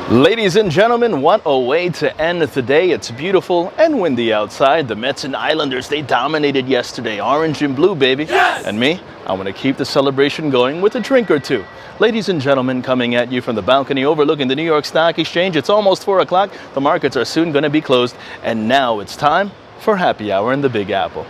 Ladies and gentlemen, what a way to end the day. It's beautiful and windy outside. The Mets and Islanders, they dominated yesterday. Orange and blue, baby. Yes! And me, I want to keep the celebration going with a drink or two. Ladies and gentlemen, coming at you from the balcony overlooking the New York Stock Exchange. It's almost 4 o'clock. The markets are soon going to be closed. And now it's time for happy hour in the Big Apple.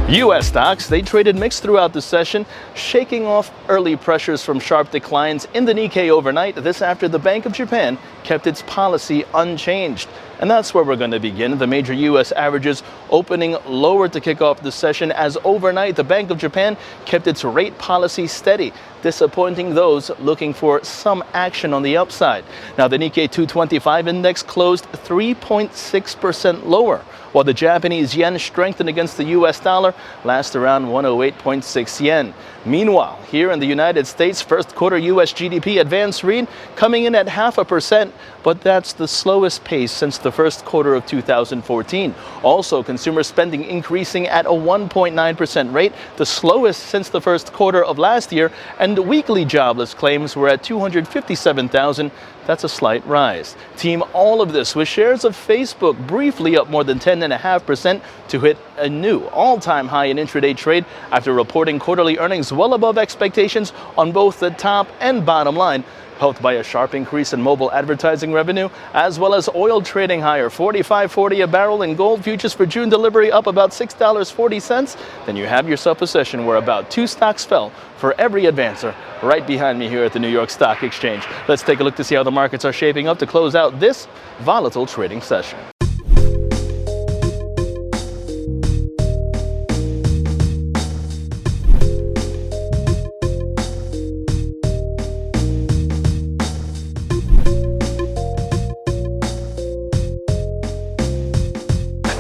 U.S. stocks, they traded mixed throughout the session, shaking off early pressures from sharp declines in the Nikkei overnight. This after the Bank of Japan kept its policy unchanged. And that's where we're going to begin. The major U.S. averages opening lower to kick off the session as overnight the Bank of Japan kept its rate policy steady, disappointing those looking for some action on the upside. Now the Nikkei 225 index closed 3.6% lower, while the Japanese yen strengthened against the U.S. dollar, last around 108.6 yen. Meanwhile, here in the United States, first quarter U.S. GDP advance read coming in at 0.5%, but that's the slowest pace since the first quarter of 2014. Also, consumer spending increasing at a 1.9% rate, the slowest since the first quarter of last year, and weekly jobless claims were at 257,000. That's a slight rise. Team all of this with shares of Facebook briefly up more than 10.5% to hit a new all-time high in intraday trade after reporting quarterly earnings well above expectations on both the top and bottom line, helped by a sharp increase in mobile advertising revenue, as well as oil trading higher, $45.40 a barrel, and gold futures for June delivery up about $6.40. Then you have yourself a session where about 2 stocks fell for every advancer right behind me here at the New York Stock Exchange. Let's take a look to see how the markets are shaping up to close out this volatile trading session.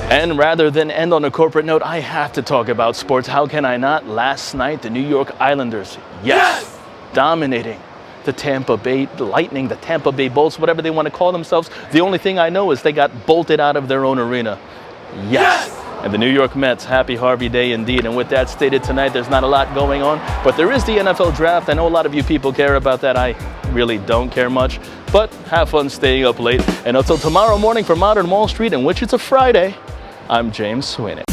And rather than end on a corporate note, I have to talk about sports. How can I not? Last night, the New York Islanders, yes, dominating the Tampa Bay Lightning, the Tampa Bay Bolts, whatever they want to call themselves. The only thing I know is they got bolted out of their own arena. Yes. And the New York Mets, happy Harvey Day indeed. And with that stated tonight, there's not a lot going on, but there is the NFL draft. I know a lot of you people care about that. I really don't care much, but have fun staying up late. And until tomorrow morning for Modern Wall Street, in which it's a Friday, I'm James Sweeney.